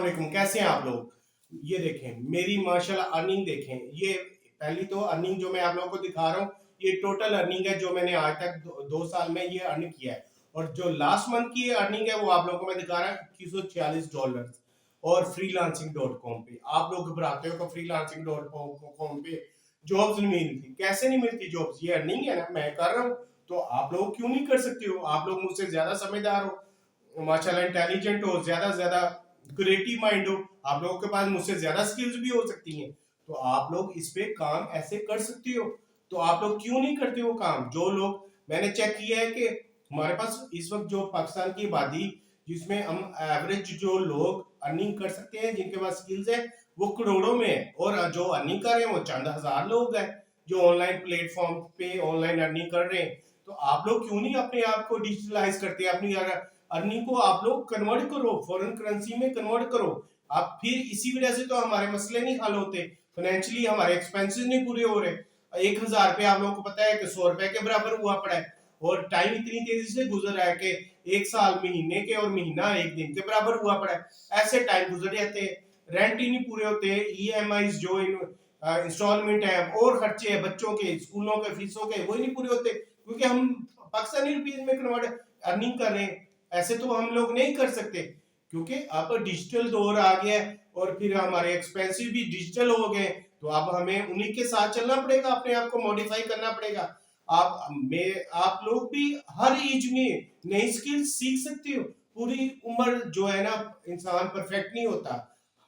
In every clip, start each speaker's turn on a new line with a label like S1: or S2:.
S1: वालेकुम, कैसे हैं आप लोग? ये देखें मेरी माशाल्लाह अर्निंग देखें। ये पहली तो अर्निंग जो मैं आप लोगों को दिखा रहा हूँ, ये टोटल अर्निंग है जो मैंने आज तक 2 साल में ये अर्न किया है। और जो लास्ट मंथ की अर्निंग है वो आप लोगों को मैं दिखा रहा हूँ $2146 और freelancing.com पे। आप लोग घबराते हो कि freelancing.com पे जॉब्स नहीं मिलती। कैसे नहीं मिलती जॉब्स? ये अर्निंग है ना, मैं कर रहा हूँ, तो आप लोग क्यों नहीं कर सकते हो? आप लोग मुझसे ज्यादा समझदार हो, माशाल्लाह इंटेलिजेंट हो, ज्यादा से ज्यादा क्रिएटिव माइंड हो, आप लोगों के पास मुझसे ज्यादा स्किल्स भी हो सकती हैं, तो आप लोग इस पे काम ऐसे कर सकते हो। तो आप लोग क्यों नहीं करते हो काम? जो लोग, मैंने चेक किया है कि हमारे पास इस वक्त जो पाकिस्तान की आबादी, जिसमें हम एवरेज जो लोग अर्निंग कर सकते हैं, जिनके पास स्किल्स है, वो करोड़ों में है। और जो अर्निंग कर रहे हैं वो चंद हजार लोग हैं जो ऑनलाइन प्लेटफॉर्म पे ऑनलाइन अर्निंग कर रहे हैं। तो आप लोग क्यों नहीं अपने आप को डिजिटलाइज करते? अपनी अर्निंग को आप लोग कन्वर्ट करो, फॉरेन करेंसी में कन्वर्ट करो। आप फिर इसी वजह से तो हमारे मसले नहीं हल होते, फाइनेंशियली हमारे एक्सपेंसेस नहीं पूरे हो रहे। 1,000 रुपये आप लोगों को पता है कि 100 रुपए के बराबर हुआ पड़ा है। और टाइम इतनी तेजी से गुजर रहा है कि 1 साल महीने के और महीना 1 दिन के बराबर हुआ पड़ा है। ऐसे टाइम गुजर जाते हैं, रेंट ही नहीं पूरे होते, EMI जो इंस्टॉलमेंट है और खर्चे हैं बच्चों के, स्कूलों के, फीसों के, वो ही नहीं पूरे होते, क्योंकि हम पाकिस्तानी रुपीज में कन्वर्ट अर्निंग कर रहे हैं। ऐसे तो हम लोग नहीं कर सकते, क्योंकि अब डिजिटल दौर आ गया है और फिर हमारे एक्सपेंसिव भी डिजिटल हो गए। तो अब हमें उन्हीं के साथ चलना पड़ेगा, अपने आप को मॉडिफाई करना पड़ेगा। आप लोग भी हर एज में नई स्किल सीख सकते हो। पूरी उम्र जो है ना, इंसान परफेक्ट नहीं होता,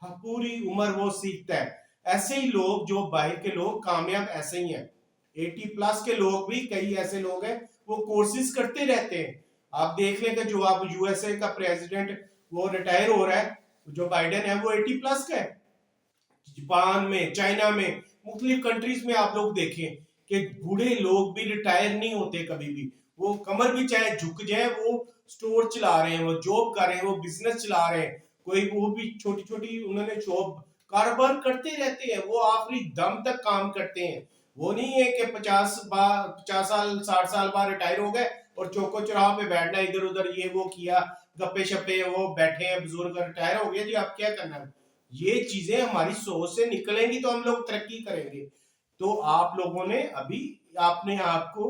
S1: हाँ, पूरी उम्र वो सीखता है। ऐसे ही लोग, जो बाहर के लोग कामयाब ऐसे ही हैं। 80+ के लोग भी, कई ऐसे लोग हैं वो कोर्सेज करते रहते हैं। आप देख लें कि जो आप USA का प्रेसिडेंट वो रिटायर हो रहा है, जो बाइडेन है, वो 80+ का है। जापान में, चाइना में, मुख्तलिफ कंट्रीज में आप लोग देखें कि बूढ़े लोग भी रिटायर नहीं होते कभी भी। वो कमर भी चाहे झुक जाए, वो स्टोर चला रहे हैं, वो जॉब कर रहे हैं, वो बिजनेस चला रहे हैं। कोई वो भी छोटी छोटी उन्होंने जॉब कारोबार करते रहते हैं, वो आखिरी दम तक काम करते हैं। वो नहीं है कि 50 साल 60 साल बाद रिटायर हो गए और चौको चौराहा पे बैठना, इधर उधर ये वो किया, गप्पे शप्पे, वो बैठे हैं बुजुर्ग, रिटायर हो गया जी, आप क्या करना है। ये चीजें हमारी सोच से निकलेंगी तो हम लोग तरक्की करेंगे। तो आप लोगों ने अभी अपने आप को,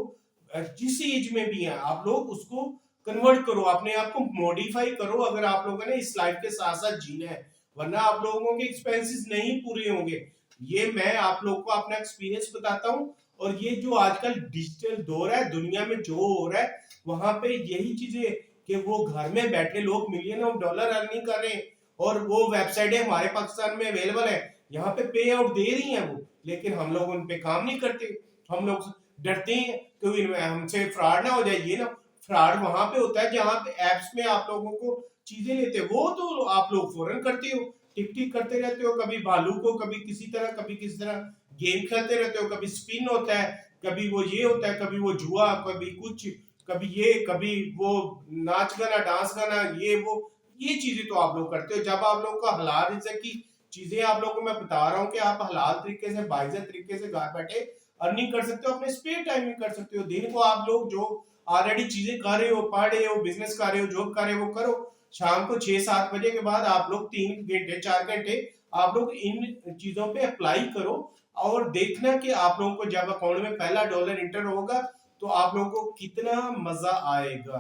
S1: जिस एज में भी है, आप लोग उसको कन्वर्ट करो, अपने आप को मॉडिफाई करो, अगर आप लोगों ने इस लाइफ के साथ साथ जीना है, वरना आप लोगों के एक्सपेंसेस नहीं पूरे होंगे। ये मैं आप लोग को अपना एक्सपीरियंस बताता हूँ। और ये जो आजकल डिजिटल दौर है, दुनिया में जो हो रहा है, वहां पे यही चीजें कि वो घर में बैठे लोग मिलियन ऑफ डॉलर अर्निंग कर रहे हैं। और वो वेबसाइटें हमारे पाकिस्तान में अवेलेबल है, यहाँ पे पे आउट दे रही हैं वो, लेकिन हम लोग उन पे काम नहीं करते। हम लोग डरते हैं कि हमसे फ्रॉड ना हो जाए। ये ना, फ्रॉड वहां पे होता है जहां पे एप्स में आप लोगों को चीजें लेते हैं, वो तो आप लोग फौरन करते हो, टिक टिक करते रहते हो, कभी भालू को, कभी किसी तरह, कभी किसी तरह गेम खेलते रहते हो, कभी स्पिन होता है, कभी वो ये होता है, कभी वो जुआ, कभी कुछ, कभी ये, कभी वो नाच गाना, डांस गाना, ये वो, ये चीजें तो आप लोग करते हो। जब आप लोगों को हलाल रिज़्क़ की चीजें आप लोगों को मैं बता रहा हूँ कि आप हलाल तरीके से, बाइज़्ज़त तरीके से घर बैठे अर्निंग कर सकते हो, अपने स्पेयर टाइम में कर सकते हो। दिन को आप लोग जो ऑलरेडी चीजें कर रहे हो, पढ़ रहे हो, बिजनेस कर रहे हो, जॉब कर रहे हो, वो करो। शाम को 6-7 बजे के बाद आप लोग 3 घंटे 4 घंटे आप लोग इन चीजों पे अप्लाई करो। और देखना कि आप लोगों को जब अकाउंट में पहला डॉलर इंटर होगा तो आप लोगों को कितना मजा आएगा,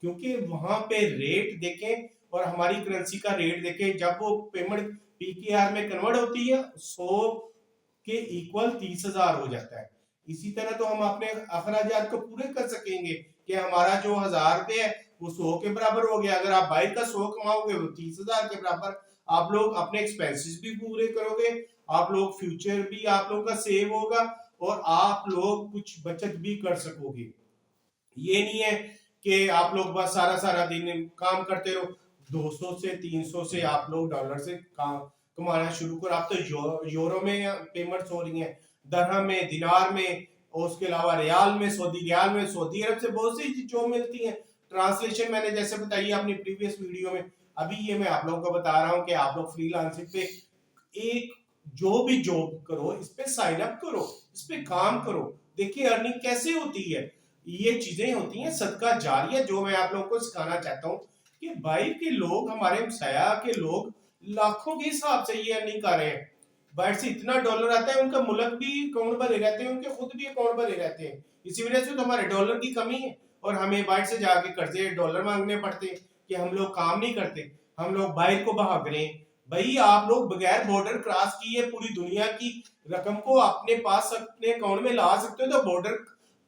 S1: क्योंकि वहां पे रेट देखें और हमारी करेंसी का रेट देखें। जब वो पेमेंट PKR में कन्वर्ट होती है, 100 के इक्वल 30,000 हो जाता है। इसी तरह तो हम अपने अखराजात को पूरे कर सकेंगे कि हमारा जो 1,000 रुपये है वो 100 के बराबर हो गया। अगर आप बाइक का 100 कमाओगे वो 30,000 के बराबर। आप लोग अपने एक्सपेंसेस भी पूरे करोगे, आप लोग फ्यूचर भी आप लोग का सेव होगा, और आप लोग कुछ बचत भी कर सकोगे। ये नहीं है कि आप लोग बस सारा सारा दिन काम करते रहो। 200 से 300 से आप लोग डॉलर से काम कमाना शुरू करो। आप तो यूरो में पेमेंट्स हो रही हैं, दरहम में, दिनार में, और उसके अलावा रियाल में, सऊदी रियाल में, सऊदी अरब से बहुत सी जो मिलती हैं। ट्रांसलेशन मैंने जैसे बताई अपनी प्रीवियस वीडियो में। अभी ये मैं आप लोगों को बता रहा हूँ कि आप लोग फ्रीलांसिंग पे एक जो भी जॉब करो, इस पे साइन अप करो, इस पे काम करो, देखिए अर्निंग कैसे होती है। ये चीजें होती हैं सदका जारिया, जो मैं आप लोगों को सिखाना चाहता हूँ कि भाई के लोग, हमारे हमसाया के लोग लाखों के हिसाब से ये अर्निंग कर रहे हैं। बाहर से इतना डॉलर आता है, उनका मुल्क भी अकाउंट भरे रहते हैं, उनके खुद भी अकाउंट भरे रहते हैं। इसी वजह से तो हमारे डॉलर की कमी है और हमें बाहर से जाके कर्जे डॉलर मांगने पड़ते हैं कि हम लोग काम नहीं करते, हम लोग बाहर को भाग रहे हैं। भाई आप लोग बगैर बॉर्डर क्रॉस किए पूरी दुनिया की रकम को अपने पास अपने अकाउंट में ला सकते हो, तो बॉर्डर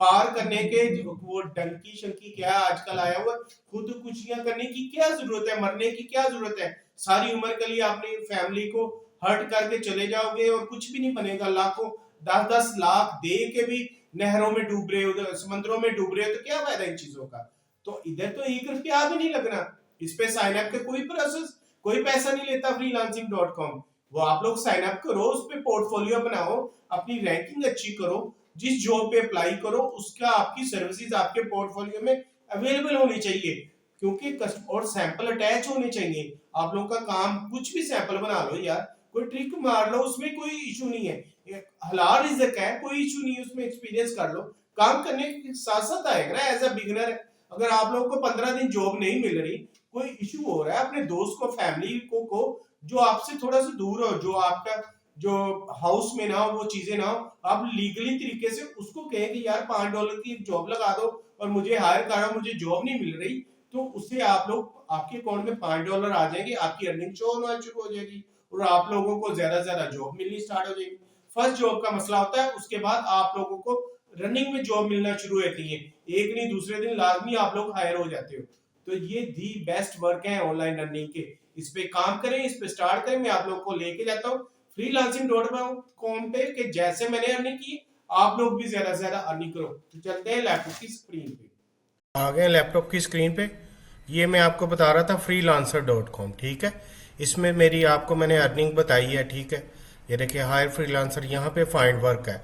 S1: पार करने के वो डंकी शंकी क्या आजकल आया हुआ, खुदकुशियां करने की क्या जरूरत है, मरने की क्या जरूरत है। सारी उम्र के लिए अपनी फैमिली को हर्ट करके चले जाओगे और कुछ भी नहीं बनेगा। लाखों 10-10 लाख दे के भी नहरों में डूब रहे हो, समंदरों में डूब रहे हो, तो क्या फायदा इन चीजों का। तो इधर तो 1 रुपया भी नहीं लगना इस पे। साइन अप के कोई प्रोसेस, कोई पैसा नहीं लेता freelancing.com। वो आप लोग साइन अप करो, उस पे पोर्टफोलियो बनाओ, अपनी रैंकिंग अच्छी करो, जिस जॉब पे अप्लाई करो उसका आपकी सर्विसेज आपके पोर्टफोलियो में अवेलेबल होनी चाहिए, क्योंकि और सैंपल अटैच होने चाहिए। आप लोगों का काम कुछ भी सैंपल बना लो यार, कोई ट्रिक मार लो, उसमें कोई इशू नहीं है। हलाल रिज़्क है, कोई इशू नहीं है उसमें, एक्सपीरियंस कर लो, काम करने के साथ साथ आएगा ना एज अ बिगिनर। अगर आप लोगों को 15 दिन जॉब नहीं मिल रही, कोई इशू हो रहा है, अपने दोस्त को, फैमिली को जो आपसे थोड़ा सा दूर हो, जो आपका जो हाउस में ना हो, वो चीजें ना हो, आप लीगली तरीके से उसको कहें कि यार $5 की जॉब लगा दो और मुझे हायर करो, मुझे जॉब नहीं मिल रही, तो उससे आप लोग आपके अकाउंट में $5 आ जाएंगे, आपकी अर्निंग शो होना शुरू हो जाएगी और आप लोगों को ज्यादा से ज्यादा जॉब मिलनी स्टार्ट हो जाएगी। फर्स्ट जॉब का मसला होता है, उसके बाद आप लोगों को रनिंग में जॉब मिलना शुरू होती है, एक नहीं दूसरे दिन लाजमी आप लोग हायर हो जाते हो। तो ये दी बेस्ट वर्क है ऑनलाइन अर्निंग के, इस पे काम करें, इस पे स्टार्ट करें। मैं आप लोग को लेके जाता हूँ freelancing.com पे कि जैसे मैंने अर्निंग की आप लोग भी ज्यादा से ज्यादा अर्निंग करो। तो चलते हैं लैपटॉप की स्क्रीन पे। आ गए लैपटॉप की स्क्रीन पे। ये मैं आपको बता रहा था freelancer.com, ठीक है। इसमें मेरी आपको मैंने अर्निंग बताई है, ठीक है। ये देखिए हायर फ्रीलांसर, यहाँ पे फाइंड वर्क है।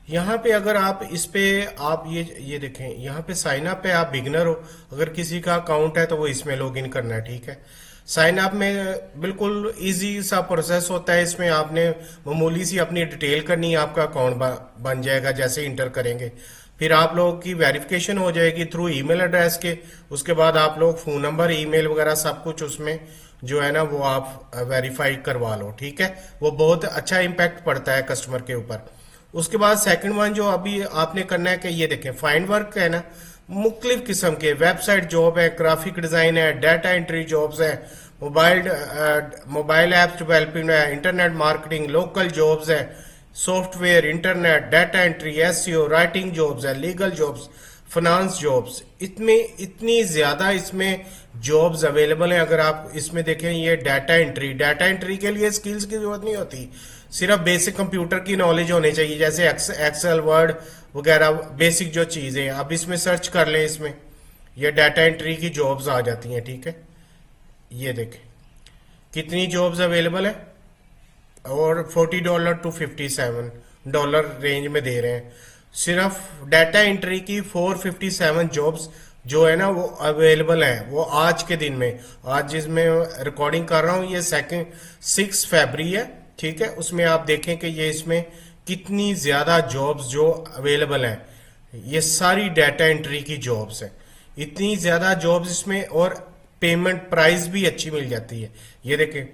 S1: यहाँ पे अगर आप इस पे आप ये देखें, यहाँ पे साइन अप है, आप बिगनर हो, अगर किसी का अकाउंट है तो वो इसमें लॉग इन करना है, ठीक है। साइन अप में बिल्कुल इजी सा प्रोसेस होता है। इसमें आपने मामूली सी अपनी डिटेल करनी है, आपका अकाउंट बन जाएगा जैसे इंटर करेंगे। फिर आप लोगों की वेरिफिकेशन हो जाएगी थ्रू ईमेल एड्रेस के। उसके बाद आप लोग फोन नंबर, ईमेल वगैरह सब कुछ उसमें जो है ना वो आप वेरीफाई करवा लो, ठीक है। वो बहुत अच्छा इम्पैक्ट पड़ता है कस्टमर के ऊपर। उसके बाद सेकंड वन जो अभी आपने करना है कि ये देखें फाइंड वर्क है ना, मुख्तलिफ किस्म के वेबसाइट जॉब है, ग्राफिक डिजाइन है, डाटा एंट्री जॉब्स है, मोबाइल ऐप्स डेवलपिंग है, इंटरनेट मार्केटिंग, लोकल जॉब्स है, software, internet, data entry, SEO, writing jobs है, लीगल जॉब्स, फाइनेंस जॉब्स। इतनी ज्यादा इसमें जॉब्स अवेलेबल हैं। अगर आप इसमें देखें ये डाटा एंट्री के लिए स्किल्स की जरूरत नहीं होती, सिर्फ बेसिक कंप्यूटर की नॉलेज होनी चाहिए, जैसे एक्सेल, वर्ड वगैरह बेसिक जो चीजें। अब इसमें सर्च कर लें, इसमें ये डाटा एंट्री की जॉब्स आ जाती हैं, ठीक है। ये देखें कितनी जॉब्स अवेलेबल है और $40 to $57 रेंज में दे रहे हैं। सिर्फ डाटा एंट्री की 457 जॉब्स जो है ना वो अवेलेबल है, वो आज के दिन में। आज जिसमें रिकॉर्डिंग कर रहा हूँ ये 6 फरवरी है, ठीक है। उसमें आप देखें कि ये इसमें कितनी ज्यादा जॉब्स जो अवेलेबल हैं। ये सारी डाटा एंट्री की जॉब्स हैं, इतनी ज्यादा जॉब्स इसमें, और पेमेंट प्राइस भी अच्छी मिल जाती है। ये देखें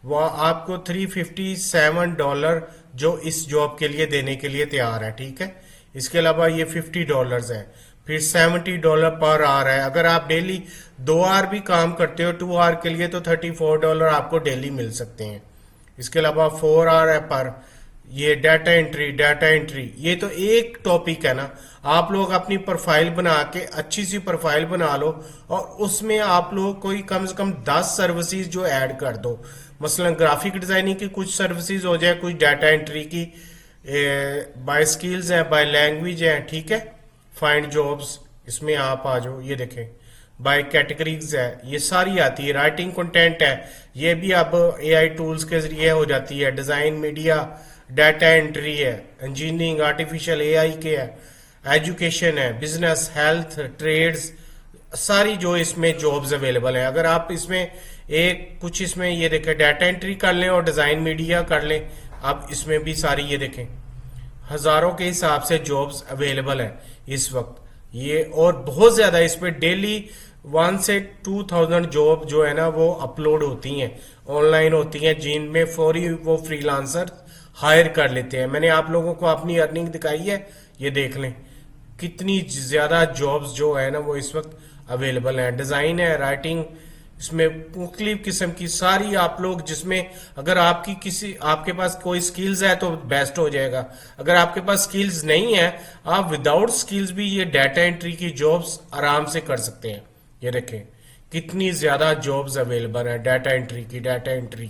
S1: वो आपको $357 जो इस जॉब के लिए देने के लिए तैयार है, ठीक है। इसके अलावा ये $50 है, फिर $70 पर आवर है। अगर आप डेली 2 आवर भी काम करते हो 2 आवर के लिए तो $34 आपको डेली मिल सकते हैं। इसके अलावा 4 आवर है पर। ये डाटा एंट्री ये तो एक टॉपिक है ना। आप लोग अपनी प्रोफाइल बना के अच्छी सी प्रोफाइल बना लो और उसमें आप लोग कोई कम से कम 10 सर्विसेज जो ऐड कर दो। मसलन ग्राफिक डिजाइनिंग की कुछ सर्विसेज हो जाए, कुछ डाटा एंट्री की बाय स्किल्स है, बाय लैंग्वेज है, ठीक है। फाइंड जॉब्स इसमें आप आ जाओ, ये देखें बाय कैटेगरीज है, ये सारी आती है। राइटिंग कंटेंट है, ये भी अब एआई टूल्स के जरिए हो जाती है। डिजाइन, मीडिया, डाटा एंट्री है, इंजीनियरिंग, आर्टिफिशियल एआई के है, एजुकेशन है, बिजनेस, हेल्थ, ट्रेड्स, सारी जो इसमें जॉब्स अवेलेबल है। अगर आप इसमें कुछ इसमें ये देखें डाटा एंट्री कर लें और डिजाइन मीडिया कर लें, आप इसमें भी सारी ये देखें हजारों के हिसाब से जॉब्स अवेलेबल है इस वक्त ये। और बहुत ज्यादा इस पे डेली 1 से 2000 जॉब जो है ना वो अपलोड होती हैं
S2: ऑनलाइन होती हैं जिनमें फौरी वो फ्रीलांसर हायर कर लेते हैं। मैंने आप लोगों को अपनी अर्निंग दिखाई है, ये देख लें कितनी ज़्यादा जॉब्स जो है ना वो इस वक्त अवेलेबल हैं। डिज़ाइन है, राइटिंग, इसमें मुख्तलिफ किस्म की सारी आप लोग, जिसमें अगर आपके पास कोई स्किल्स है तो बेस्ट हो जाएगा। अगर आपके पास स्किल्स नहीं है, आप विदाउट स्किल्स भी ये डाटा एंट्री की जॉब्स आराम से कर सकते हैं। ये देखें कितनी ज़्यादा जॉब्स अवेलेबल है डाटा एंट्री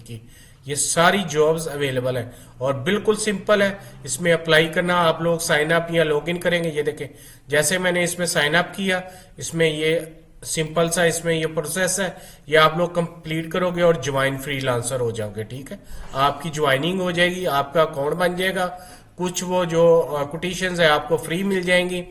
S2: की, ये सारी जॉब्स अवेलेबल है और बिल्कुल सिंपल है इसमें अप्लाई करना। आप लोग साइन अप या लॉगिन करेंगे, ये देखें जैसे मैंने इसमें साइन अप किया, इसमें ये सिंपल सा इसमें ये प्रोसेस है, ये आप लोग कंप्लीट करोगे और ज्वाइन फ्रीलांसर हो जाओगे। ठीक है, आपकी ज्वाइनिंग हो जाएगी, आपका अकाउंट बन जाएगा। कुछ वो जो कोटेशंस है आपको फ्री मिल जाएंगी,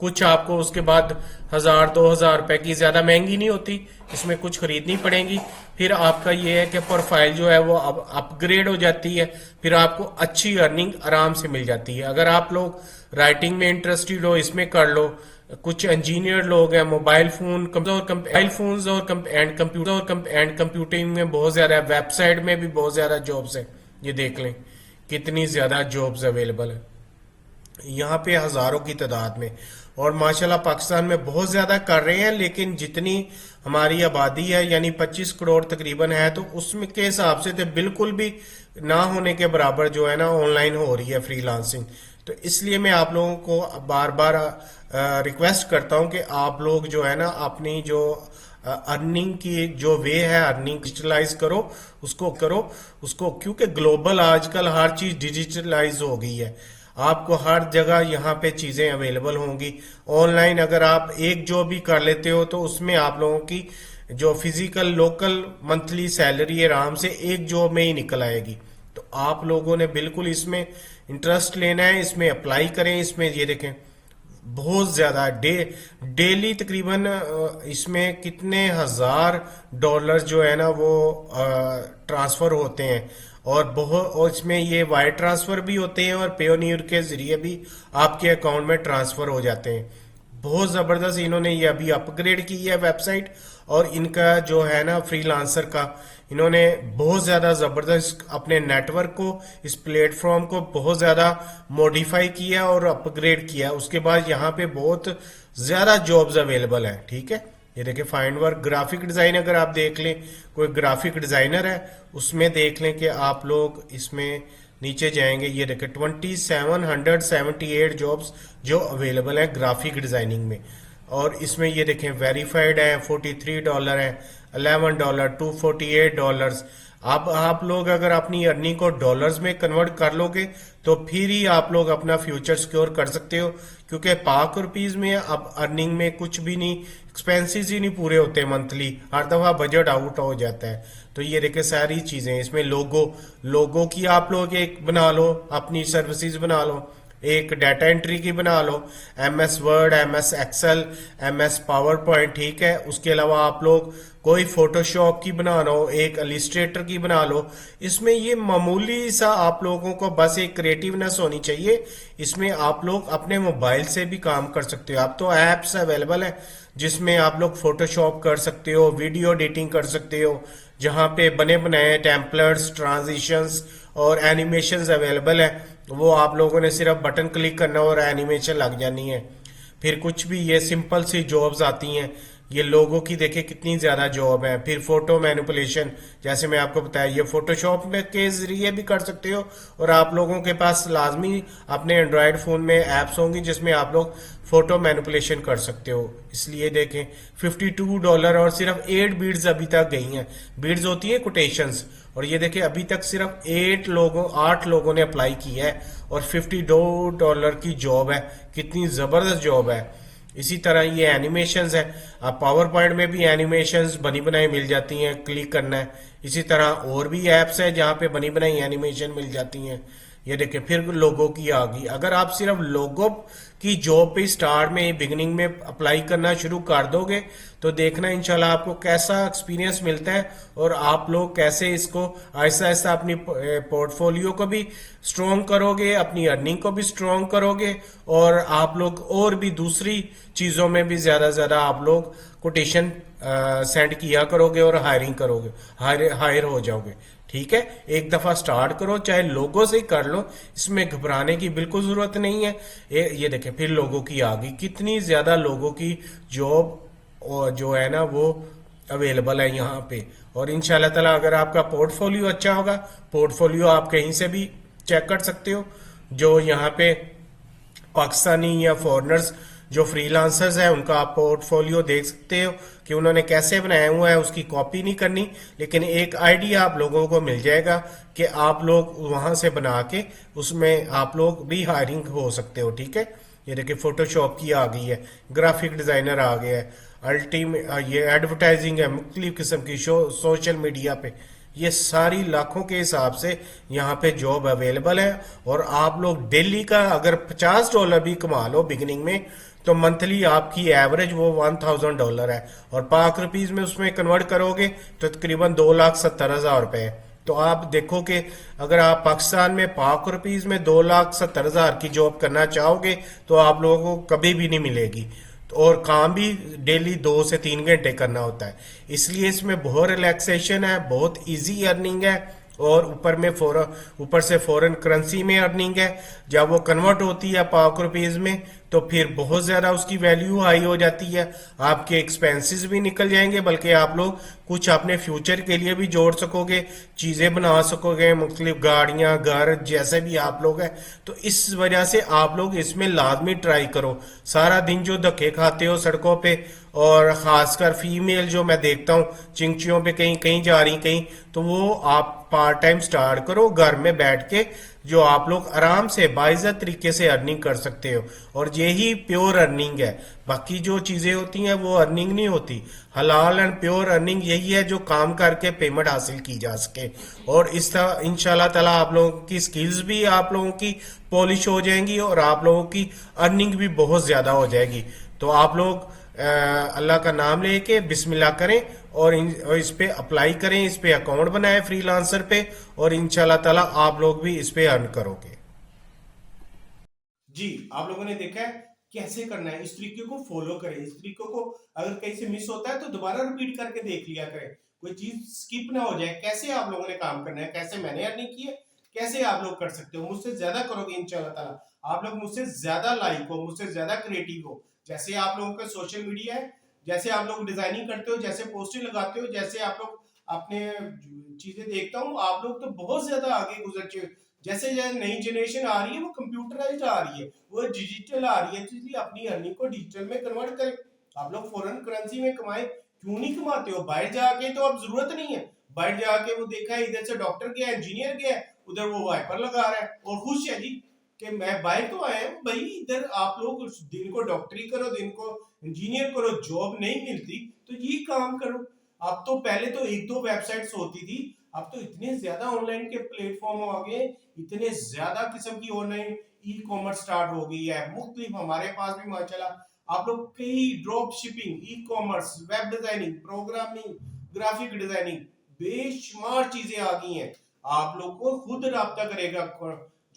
S2: कुछ आपको उसके बाद 1000-2000 रुपए की, ज्यादा महंगी नहीं होती, इसमें कुछ खरीदनी पड़ेगी। फिर आपका ये है कि प्रोफाइल जो है वो अब अपग्रेड हो जाती है, फिर आपको अच्छी अर्निंग आराम से मिल जाती है। अगर आप लोग राइटिंग में इंटरेस्टेड हो, इसमें कर लो। कुछ इंजीनियर लोग हैं, मोबाइल फोन एंड कंप्यूटिंग में बहुत ज्यादा, वेबसाइट में भी बहुत ज्यादा जॉब्स हैं। ये देख लें कितनी ज्यादा जॉब्स अवेलेबल है यहाँ पे, हजारों की तादाद में। और माशाल्लाह पाकिस्तान में बहुत ज्यादा कर रहे हैं, लेकिन जितनी हमारी आबादी है यानी 25 करोड़ तकरीबन है, तो उसमें के हिसाब से तो बिल्कुल भी ना होने के बराबर जो है ना ऑनलाइन हो रही है फ्रीलांसिंग। तो इसलिए मैं आप लोगों को बार बार रिक्वेस्ट करता हूं कि आप लोग जो है ना अपनी जो अर्निंग की जो वे है, अर्निंग डिजिटलाइज उसको, क्योंकि ग्लोबल आजकल हर चीज डिजिटलाइज हो गई है। आपको हर जगह यहाँ पे चीजें अवेलेबल होंगी ऑनलाइन। अगर आप एक जॉब भी कर लेते हो तो उसमें आप लोगों की जो फिजिकल लोकल मंथली सैलरी आराम से एक जॉब में ही निकल आएगी। तो आप लोगों ने बिल्कुल इसमें इंटरेस्ट लेना है, इसमें अप्लाई करें। इसमें ये देखें बहुत ज्यादा डेली तकरीबन इसमें कितने $1000 जो है ना वो ट्रांसफर होते हैं, और इसमें ये वायर ट्रांसफर भी होते हैं और पेयोनियर के जरिए भी आपके अकाउंट में ट्रांसफर हो जाते हैं। बहुत जबरदस्त इन्होंने ये अभी अपग्रेड की है वेबसाइट, और इनका जो है ना फ्रीलांसर का, इन्होंने बहुत ज्यादा जबरदस्त अपने नेटवर्क को, इस प्लेटफॉर्म को बहुत ज्यादा मॉडिफाई किया और अपग्रेड किया। उसके बाद यहाँ पे बहुत ज्यादा जॉब्स अवेलेबल है। ठीक है, ये देखिए फाइंड वर्क, ग्राफिक डिजाइन, अगर आप देख लें कोई ग्राफिक डिजाइनर है उसमें देख लें कि आप लोग इसमें नीचे जाएंगे, ये देखिए 2778 जॉब्स जो अवेलेबल है ग्राफिक डिजाइनिंग में। और इसमें ये देखें वेरीफाइड है, $43 है, $11, $248। आप लोग अगर अपनी अर्निंग को डॉलर्स में कन्वर्ट कर लोगे तो फिर ही आप लोग अपना फ्यूचर सिक्योर कर सकते हो, क्योंकि पाक रुपीज में अब अर्निंग में कुछ भी नहीं, एक्सपेंसेस ही नहीं पूरे होते मंथली, हर दफा बजट आउट हो जाता है। तो ये देखे सारी चीजें इसमें, लोगो की आप लोग एक बना लो, अपनी सर्विसेज बना लो, एक डाटा एंट्री की बना लो, MS Word, MS Excel, MS PowerPoint. ठीक है, उसके अलावा आप लोग कोई फोटोशॉप की बना लो, एक इलिस्ट्रेटर की बना लो। इसमें ये मामूली सा आप लोगों को बस एक क्रिएटिवनेस होनी चाहिए। इसमें आप लोग अपने मोबाइल से भी काम कर सकते हो। अब तो एप्स अवेलेबल है जिसमें आप लोग फोटोशॉप कर सकते हो, वीडियो एडिटिंग कर सकते हो, जहां पे बने बनाए टेम्पलेट्स, ट्रांजिशंस और एनिमेशंस अवेलेबल है। वो आप लोगों ने सिर्फ बटन क्लिक करना और एनिमेशन लग जानी है। फिर कुछ भी ये सिंपल सी जॉब्स आती हैं, ये लोगों की देखे कितनी ज्यादा जॉब है। फिर फोटो मैनिपुलेशन, जैसे मैं आपको बताया, ये फोटोशॉप में के जरिए भी कर सकते हो, और आप लोगों के पास लाजमी अपने एंड्रॉयड फोन में एप्स होंगी जिसमें आप लोग फोटो मैनिपुलेशन कर सकते हो। इसलिए देखें $52 और सिर्फ 8 बीड्स अभी तक गई हैं। बीड्स होती है कोटेशंस, और ये देखिए अभी तक सिर्फ 8 लोगों ने अप्लाई किया है और $52 की जॉब है। कितनी जबरदस्त जॉब है। इसी तरह ये एनिमेशंस है, आप पावर पॉइंट में भी एनिमेशंस बनी बनाई मिल जाती हैं, क्लिक करना है। इसी तरह और भी एप्स है जहां पे बनी बनाई एनिमेशन मिल जाती हैं। ये देखिए फिर लोगो की आ गई। अगर आप सिर्फ लोगो की जॉब पे स्टार्ट में बिगिनिंग में अप्लाई करना शुरू कर दोगे तो देखना इंशाल्लाह आपको कैसा एक्सपीरियंस मिलता है, और आप लोग कैसे इसको आहिस्ता आहिस्ता अपनी पोर्टफोलियो को भी स्ट्रॉन्ग करोगे, अपनी अर्निंग को भी स्ट्रॉन्ग करोगे, और आप लोग और भी दूसरी चीजों में भी ज्यादा आप लोग कोटेशन सेंड किया करोगे और हायरिंग करोगे, हायर हो जाओगे। ठीक है, एक दफा स्टार्ट करो, चाहे लोगों से ही कर लो, इसमें घबराने की बिल्कुल जरूरत नहीं है। ये देखें, फिर लोगों की आ गई, कितनी ज्यादा लोगों की जॉब और जो है ना वो अवेलेबल है यहाँ पे। और इंशाल्लाह ताला अगर आपका पोर्टफोलियो अच्छा होगा, पोर्टफोलियो आप कहीं से भी चेक कर सकते हो, जो यहाँ पे पाकिस्तानी या फॉरेनर्स जो फ्रीलांसर्स हैं उनका आप पोर्टफोलियो देख सकते हो कि उन्होंने कैसे बनाया हुआ है। उसकी कॉपी नहीं करनी, लेकिन एक आइडिया आप लोगों को मिल जाएगा कि आप लोग वहां से बना के उसमें आप लोग भी हायरिंग हो सकते हो। ठीक है, ये देखिए फोटोशॉप की आ गई है, ग्राफिक डिजाइनर आ गया है, अल्टीमेट ये एडवर्टाइजिंग है मुख्तलिफ किस्म की सोशल मीडिया पे, ये सारी लाखों के हिसाब से यहाँ पे जॉब अवेलेबल है। और आप लोग डेली का अगर $50 भी कमा लो बिगिनिंग में, तो मंथली आपकी एवरेज वो $1000 है, और पाक रुपीज में उसमें कन्वर्ट करोगे तो तकरीबन 2,70,000 रुपए है। तो आप देखो कि अगर आप पाकिस्तान में पाक रुपीज में 2,70,000 की जॉब करना चाहोगे तो आप लोगों को कभी भी नहीं मिलेगी। और काम भी डेली 2 से 3 घंटे करना होता है, इसलिए इसमें बहुत रिलैक्सेशन है, बहुत इजी अर्निंग है। और ऊपर से फॉरेन करेंसी में अर्निंग है। जब वो कन्वर्ट होती है पाक रुपीज में तो फिर बहुत ज्यादा उसकी वैल्यू हाई हो जाती है। आपके एक्सपेंसेस भी निकल जाएंगे, बल्कि आप लोग कुछ अपने फ्यूचर के लिए भी जोड़ सकोगे, चीजें बना सकोगे, मुख्तलिफ गाड़ियां, घर, जैसे भी आप लोग हैं। तो इस वजह से आप लोग इसमें लाजमी ट्राई करो। सारा दिन जो धक्के खाते हो सड़कों पे, और खासकर फीमेल जो मैं देखता हूँ चिंचियों पे कहीं कहीं जा रही कहीं, तो वो आप पार्ट टाइम स्टार्ट करो घर में बैठ के, जो आप लोग आराम से बाइज्जत तरीके से अर्निंग कर सकते हो। और यही प्योर अर्निंग है, बाकी जो चीजें होती हैं वो अर्निंग नहीं होती। हलाल एंड प्योर अर्निंग यही है जो काम करके पेमेंट हासिल की जा सके। और इस तरह इंशाल्लाह ताला आप लोगों की स्किल्स भी आप लोगों की पॉलिश हो जाएंगी और आप लोगों की अर्निंग भी बहुत ज्यादा हो जाएगी। तो आप लोग अल्लाह का नाम लेके बिस्मिल्लाह करें और इस पे अप्लाई करें, इस पे अकाउंट बनाएं फ्रीलांसर पे, और इंशाल्लाह ताला आप लोग भी इस पे अर्न करोगे।
S1: जी, आप लोगों ने देखा है कैसे करना है, इस तरीके को फॉलो करें। इस तरीके को अगर कहीं से मिस होता है तो दोबारा रिपीट करके देख लिया करें, कोई चीज स्किप ना हो जाए। कैसे आप लोगों ने काम करना है, कैसे मैंने अर्निंग की है, कैसे आप लोग कर सकते हो। मुझसे ज्यादा करोगे इंशाल्लाह ताला, आप लोग मुझसे ज्यादा लाइक हो, मुझसे ज्यादा क्रिएटिव हो। जैसे आप लोगों का सोशल मीडिया है, जैसे आप लोग डिजाइनिंग करते हो, जैसे पोस्टर लगाते हो, जैसे आप लोग अपने चीजें देखता हूँ, आप लोग तो बहुत ज्यादा आगे गुजर चुके। जैसे जैसे नई जनरेशन आ रही है वो कंप्यूटराइज्ड आ रही है, वो डिजिटल आ रही है, तो इसलिए अपनी अर्निंग को डिजिटल में कन्वर्ट करें। आप लोग फॉरेन करेंसी में कमाएं, क्यों नहीं कमाते हो? बाहर जाके तो अब जरूरत नहीं है। बाहर जाके वो देखा है इधर से डॉक्टर गया, इंजीनियर गया, उधर वो वाइपर लगा रहा है और खुश है जी कि मैं बाहर तो आया हूँ। भाई इधर आप लोग दिन को डॉक्टरी करो, दिन को इंजीनियर करो, जॉब नहीं मिलती तो ये काम करो। अब तो पहले तो एक दो वेबसाइट्स होती थी, अब तो इतने ज्यादा ऑनलाइन के प्लेटफॉर्म आ गए, इतने ज्यादा किस्म की ऑनलाइन ई कॉमर्स स्टार्ट हो गई है मुख्तलिफ। हमारे पास भी माशाल्लाह आप लोग कई drop shipping, e commerce, web designing, programming, graphic designing, बेशुमार चीजें आ गई हैं। आप लोग को खुद राब्ता करेगा,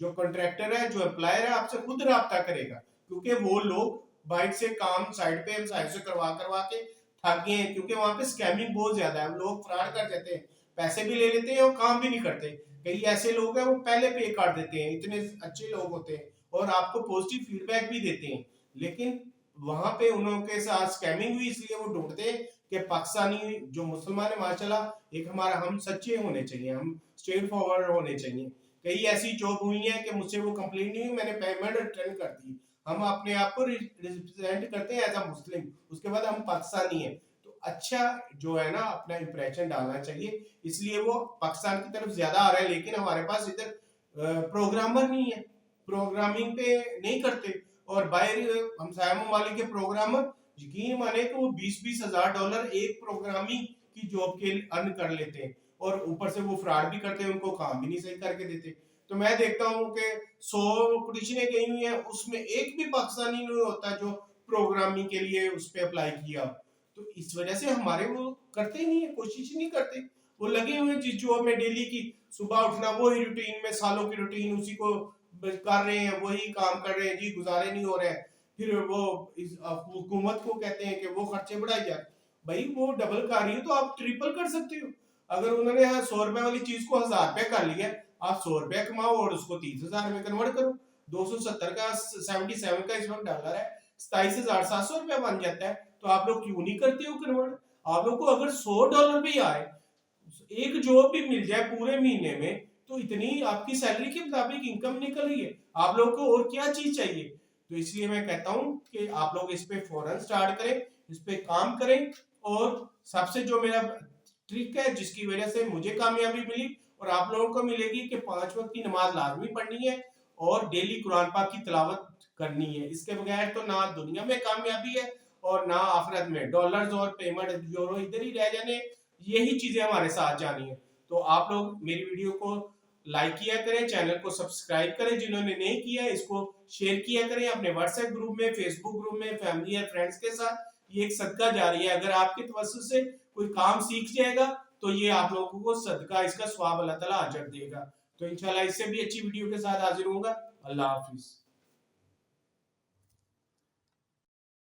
S1: जो कॉन्ट्रैक्टर है, जो एम्प्लॉयर है, आपसे खुद राब्ता करेगा, क्योंकि वो लोग बाइट से काम साइड पे हम साइड से करवा करवा के थक गए हैं, क्योंकि वहां पे स्कैमिंग बहुत ज्यादा है। लोग फ्रॉड कर देते हैं, पैसे भी ले लेते हैं और काम भी नहीं करते। कई ऐसे लोग हैं वो पहले पे कर देते हैं, इतने अच्छे लोग होते हैं और आपको पॉजिटिव फीडबैक भी देते हैं, लेकिन वहां पे उनके साथ स्कैमिंग हुई, इसलिए वो ढूंढते हैं कि पाकिस्तानी जो मुसलमान है माशाल्लाह, एक हमारा हम सच्चे होने चाहिए, हम स्ट्रेट फॉरवर्ड होने चाहिए। कई ऐसी जॉब हुई है कि मुझसे वो कंप्लेन नहीं हुई, मैंने पेमेंट रिटर्न कर दी। हम अपने आप को रिप्रेजेंट करते हैं एज अ मुस्लिम, उसके बाद हम पाकिस्तानी हैं, तो अच्छा जो है ना अपना इंप्रेशन डालना चाहिए, इसलिए वो पाकिस्तान की तरफ ज्यादा आ रहा है। लेकिन हमारे पास इधर प्रोग्रामर नहीं है, प्रोग्रामिंग पे नहीं करते। और बाहर हमसाया ममालिक के प्रोग्रामर यकीन माने तो वो 20-20 हजार डॉलर एक प्रोग्रामिंग की जॉब के अर्न कर लेते हैं, और ऊपर से वो फ्रॉड भी करते हैं, उनको काम भी नहीं सही करके देते। तो मैं देखता हूँ कि 100 पिटिशनें गई हुई हैं, उसमें एक भी पाकिस्तानी नहीं होता जो प्रोग्रामिंग के लिए उस पर अप्लाई किया। तो इस वजह से हमारे वो करते ही नहीं है, कोशिश ही नहीं करते। वो लगे हुए जिस जॉब में डेली की सुबह उठना, वही रूटीन में, सालों की रूटीन उसी को कर रहे हैं, वही काम कर रहे हैं जी, गुजारे नहीं हो रहे हैं। फिर वो इस हुकूमत को कहते हैं कि वो खर्चे बढ़ाई जाए। भाई वो डबल कर रही है तो आप ट्रिपल कर सकते हो। अगर उन्होंने 100 रुपए वाली चीज को 1000 रुपए कर लिया, आप 100 रुपए कमाओ और उसको 30,000 में कन्वर्ट करो। 270 का 77 का इस वक्त डॉलर है, 27,700 रुपया बन जाता है। तो आप लोग क्यों नहीं करते हो कन्वर्ट? आप लोग को अगर $100 भी आए, एक जॉब भी मिल जाए पूरे महीने में, तो इतनी आपकी सैलरी के मुताबिक इनकम निकल रही है, आप लोग को और क्या चीज चाहिए? तो इसलिए मैं कहता हूं कि आप लोग इस पे फौरन स्टार्ट करें, इस पे काम करें। और सबसे जो मेरा ट्रिक है जिसकी वजह से मुझे कामयाबी मिली और आप लोगों को मिलेगी, कि 5 वक्त की नमाज लाजमी पढ़नी है और डेली कुरान पाक की तिलावत करनी है। इसके बगैर तो ना दुनिया में कामयाबी है और ना आखिरत में। डॉलर्स और पेमेंट यूरो इधर ही रह जाने, यही चीजें हमारे साथ जानी है। तो आप लोग मेरी वीडियो को लाइक किया करें, चैनल को सब्सक्राइब करें, जिन्होंने नहीं किया इसको शेयर किया करें अपने व्हाट्सएप ग्रुप में, फेसबुक ग्रुप में, फैमिली और फ्रेंड्स के साथ। ये एक सदका जारी है, अगर आपके तवज्जुह से कोई काम सीख जाएगा तो ये आप लोगों को सदका, इसका स्वाब अल्लाह ताला अजर देगा। तो इंशाल्लाह इससे भी अच्छी वीडियो के साथ हाजिर होऊंगा। अल्लाह हाफिज।